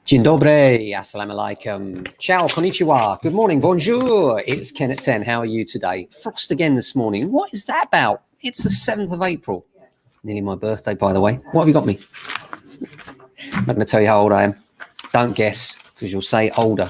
Dzień dobry, assalamu alaikum, ciao, konnichiwa, good morning, bonjour, it's Ken at 10, how are you today? Frost again this morning, what is that about? It's the 7th of April, nearly my birthday by the way. What have you got me? I'm not going to tell you how old I am, don't guess, because you'll say older,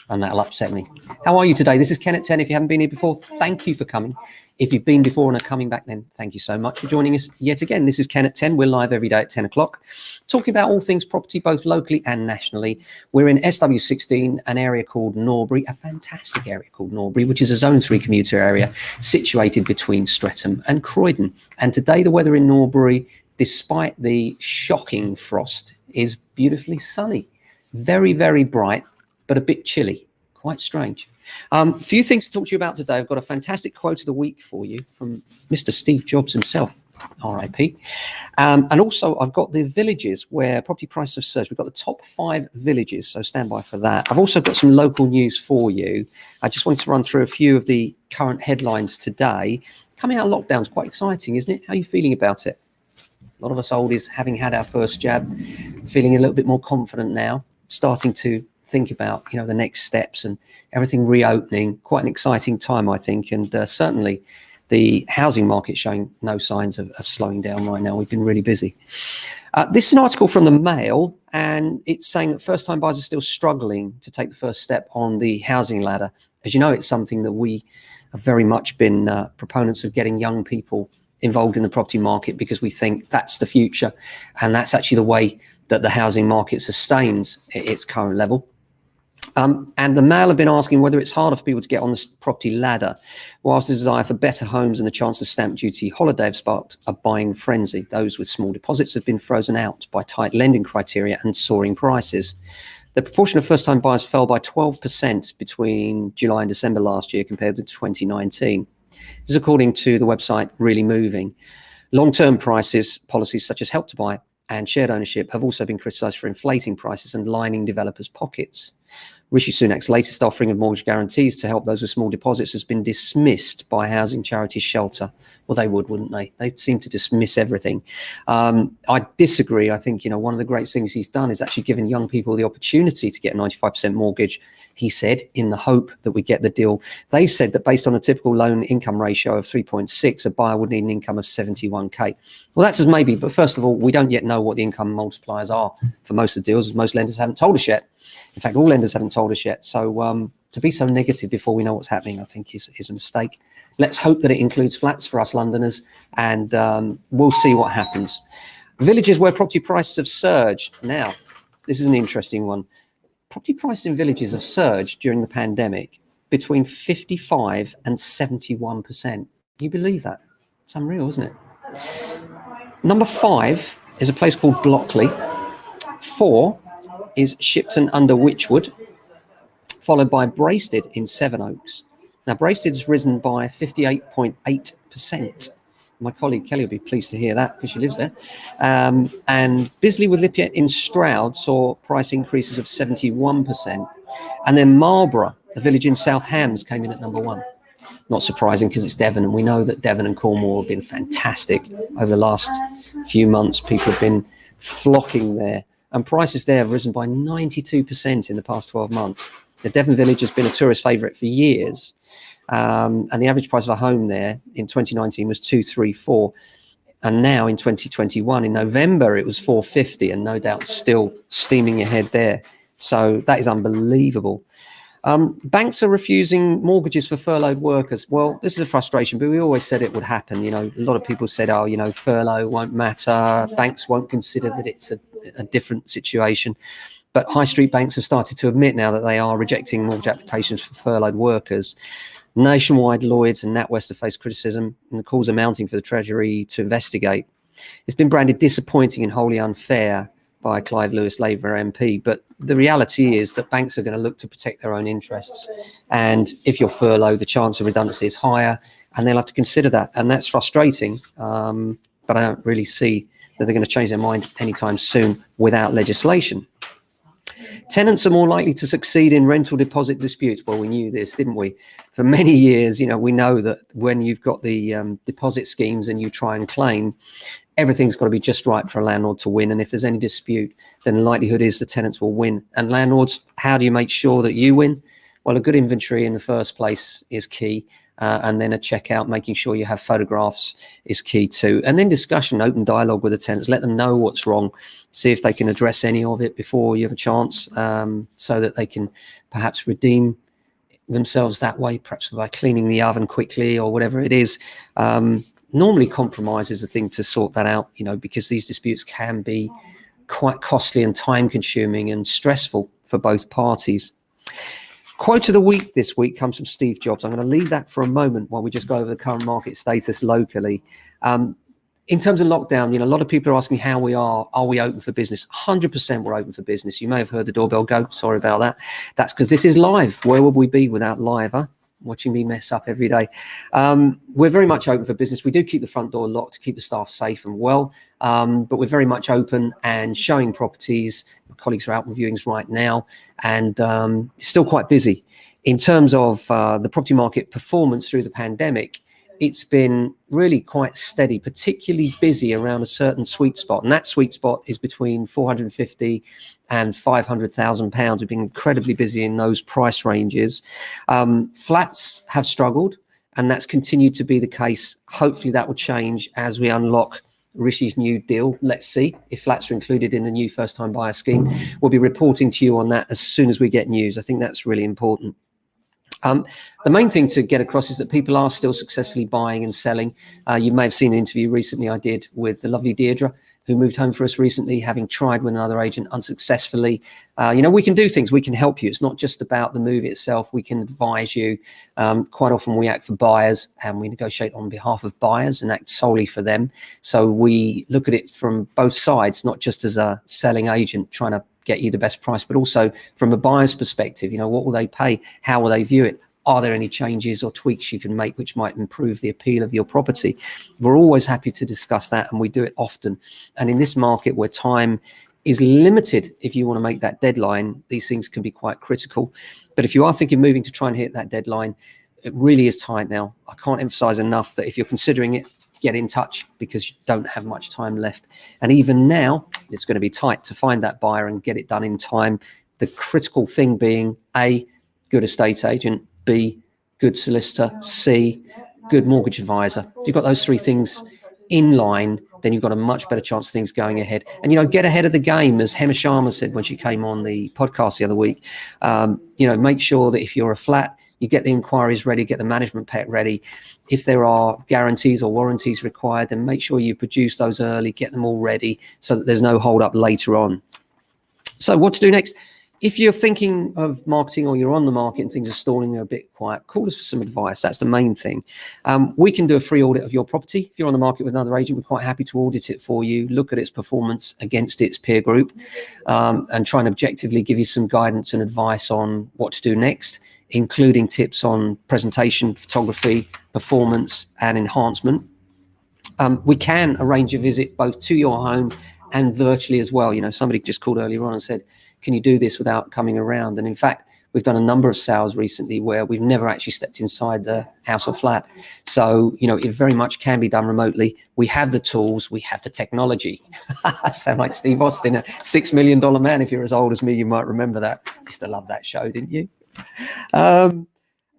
and that'll upset me. How are you today? This is Ken at 10, if you haven't been here before, thank you for coming. If you've been before and are coming back, then thank you so much for joining us yet again. This is Ken at 10. We're live every day at 10 o'clock, talking about all things property, both locally and nationally. We're in SW16, an area called Norbury, a fantastic area called Norbury, which is a Zone 3 commuter area situated between Streatham and Croydon. And today the weather in Norbury, despite the shocking frost, is beautifully sunny. Very, very bright, but a bit chilly. Quite strange. A few things to talk to you about today. I've got a fantastic quote of the week for you from Mr. Steve Jobs himself, RIP. And also I've got the villages where property prices have surged. We've got the top 5 villages, so stand by for that. I've also got some local news for you. I just wanted to run through a few of the current headlines today. Coming out of lockdown is quite exciting, isn't it? How are you feeling about it? A lot of us oldies, having had our first jab, feeling a little bit more confident now, starting to think about, you know, the next steps and everything reopening. Quite an exciting time, I think, and certainly the housing market showing no signs of slowing down right now. We've been really busy. This is an article from the Mail, and it's saying that first-time buyers are still struggling to take the first step on the housing ladder. As you know, it's something that we have very much been proponents of, getting young people involved in the property market, because we think that's the future, and that's actually the way that the housing market sustains its current level. And the Mail have been asking whether it's harder for people to get on the property ladder, whilst the desire for better homes and the chance of stamp duty holiday have sparked a buying frenzy. Those with small deposits have been frozen out by tight lending criteria and soaring prices. The proportion of first-time buyers fell by 12% between July and December last year compared to 2019. This is according to the website Really Moving. Long-term policies such as Help to Buy and shared ownership have also been criticised for inflating prices and lining developers' pockets. Rishi Sunak's latest offering of mortgage guarantees to help those with small deposits has been dismissed by housing charity Shelter. Well, they would, wouldn't they? They seem to dismiss everything. I disagree. I think, you know, one of the great things he's done is actually given young people the opportunity to get a 95% mortgage, he said, in the hope that we get the deal. They said that based on a typical loan income ratio of 3.6, a buyer would need an income of 71k. Well, that's as maybe, but first of all, we don't yet know what the income multipliers are for most of the deals, as most lenders haven't told us yet. In fact, all lenders haven't told us yet. So to be so negative before we know what's happening, I think is a mistake. Let's hope that it includes flats for us Londoners, and we'll see what happens. Villages where property prices have surged. Now, this is an interesting one. Property prices in villages have surged during the pandemic between 55 and 71%. Can you believe that? It's unreal, isn't it? Number 5 is a place called Blockley. 4 is Shipton under Wychwood, followed by Braested in Sevenoaks. Now, Braested's risen by 58.8%. My colleague Kelly will be pleased to hear that because she lives there. And Bisley with Lippiett in Stroud saw price increases of 71%. And then Marlborough, a village in South Hams, came in at number 1. Not surprising because it's Devon, and we know that Devon and Cornwall have been fantastic over the last few months. People have been flocking there, and prices there have risen by 92% in the past 12 months. The Devon village has been a tourist favourite for years, and the average price of a home there in 2019 was 234, and now in 2021 in November it was 450, and no doubt still steaming ahead there. So that is unbelievable. Banks are refusing mortgages for furloughed workers. Well, this is a frustration, but we always said it would happen. You know, a lot of people said, oh, you know, furlough won't matter. Banks won't consider that it's a different situation. But high street banks have started to admit now that they are rejecting mortgage applications for furloughed workers. Nationwide, Lloyds and NatWest have faced criticism, and the calls are mounting for the Treasury to investigate. It's been branded disappointing and wholly unfair by Clive Lewis, Labour MP, but the reality is that banks are going to look to protect their own interests, and if you're furloughed, the chance of redundancy is higher, and they'll have to consider that, and that's frustrating, but I don't really see that they're going to change their mind anytime soon without legislation. Tenants are more likely to succeed in rental deposit disputes. Well, we knew this, didn't we? For many years, you know, we know that when you've got the deposit schemes and you try and claim, everything's got to be just right for a landlord to win. And if there's any dispute, then the likelihood is the tenants will win. And landlords, how do you make sure that you win? Well, a good inventory in the first place is key. And then a checkout, making sure you have photographs is key too. And then discussion, open dialogue with the tenants, let them know what's wrong, see if they can address any of it before you have a chance, so that they can perhaps redeem themselves that way, perhaps by cleaning the oven quickly or whatever it is. Normally compromise is the thing to sort that out, because these disputes can be quite costly and time consuming and stressful for both parties. Quote of the week this week comes from Steve Jobs. I'm going to leave that for a moment while we just go over the current market status locally. In terms of lockdown, a lot of people are asking how we are. Are we open for business? 100% we're open for business. You may have heard the doorbell go. Sorry about that. That's because this is live. Where would we be without live, huh? Watching me mess up every day. We're very much open for business. We do keep the front door locked to keep the staff safe and well, but we're very much open and showing properties. My colleagues are out on viewings right now, and still quite busy. In terms of the property market performance through the pandemic, it's been really quite steady, particularly busy around a certain sweet spot. And that sweet spot is between 450 and 500,000 pounds. We've been incredibly busy in those price ranges. Flats have struggled, and that's continued to be the case. Hopefully that will change as we unlock Rishi's new deal. Let's see if flats are included in the new first-time buyer scheme. We'll be reporting to you on that as soon as we get news. I think that's really important. The main thing to get across is that people are still successfully buying and selling. You may have seen an interview recently I did with the lovely Deirdre, who moved home for us recently, having tried with another agent unsuccessfully. We can do things. We can help you. It's not just about the move itself. We can advise you. Quite often we act for buyers and we negotiate on behalf of buyers and act solely for them. So we look at it from both sides, not just as a selling agent trying to get you the best price, but also from a buyer's perspective. What will they pay? How will they view it? Are there any changes or tweaks you can make which might improve the appeal of your property? We're always happy to discuss that, and we do it often. And in this market where time is limited, if you want to make that deadline, these things can be quite critical. But if you are thinking of moving to try and hit that deadline, it really is tight now. I can't emphasize enough that if you're considering it, get in touch, because you don't have much time left. And even now, it's going to be tight to find that buyer and get it done in time. The critical thing being A, good estate agent, B, good solicitor, C, good mortgage advisor. If you've got those three things in line, then you've got a much better chance of things going ahead. And, get ahead of the game, as Hema Sharma said when she came on the podcast the other week. Make sure that if you're a flat, you get the inquiries ready, get the management pack ready. If there are guarantees or warranties required, then make sure you produce those early, get them all ready so that there's no hold up later on. So what to do next? If you're thinking of marketing or you're on the market and things are stalling, they're a bit quiet, call us for some advice. That's the main thing. We can do a free audit of your property. If you're on the market with another agent, we're quite happy to audit it for you, look at its performance against its peer group, and try and objectively give you some guidance and advice on what to do next, including tips on presentation, photography, performance, and enhancement. We can arrange a visit both to your home and virtually as well. Somebody just called earlier on and said, can you do this without coming around? And in fact, we've done a number of sales recently where we've never actually stepped inside the house or flat. So, it very much can be done remotely. We have the tools, we have the technology. I sound like Steve Austin, a $6 million man. If you're as old as me, you might remember that. I used to love that show, didn't you?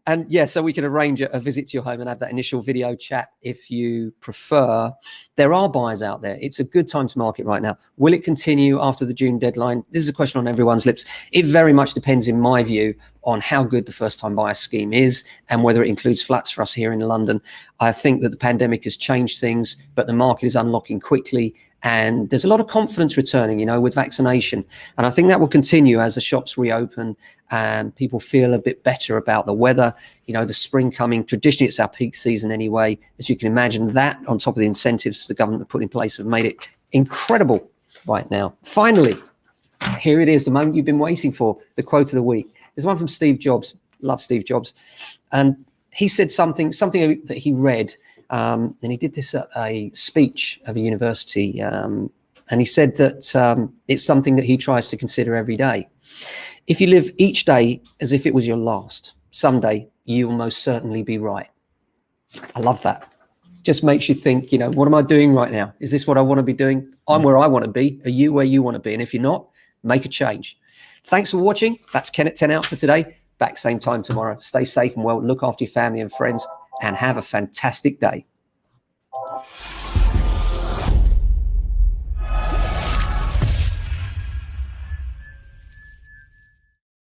And yeah, so we can arrange a visit to your home and have that initial video chat if you prefer. There are buyers out there. It's a good time to market right now. Will it continue after the June deadline? This is a question on everyone's lips. It very much depends, in my view, on how good the first-time buyer scheme is and whether it includes flats for us here in London. I think that the pandemic has changed things, but the market is unlocking quickly. And there's a lot of confidence returning, with vaccination. And I think that will continue as the shops reopen and people feel a bit better about the weather. The spring coming, traditionally it's our peak season anyway. As you can imagine, that on top of the incentives the government put in place have made it incredible right now. Finally, here it is, the moment you've been waiting for, the quote of the week. There's one from Steve Jobs. Love Steve Jobs. And he said something that he read. And he did this at a speech of a university, and he said that it's something that he tries to consider every day. If you live each day as if it was your last, someday you will most certainly be right. I love that. just makes you think, you know, what am I doing right now? Is this what I want to be doing? I'm where I want to be. Are you where you want to be? And if you're not, make a change. Thanks for watching. That's Ken at 10 out for today. Back same time tomorrow. Stay safe and well. Look after your family and friends and have a fantastic day.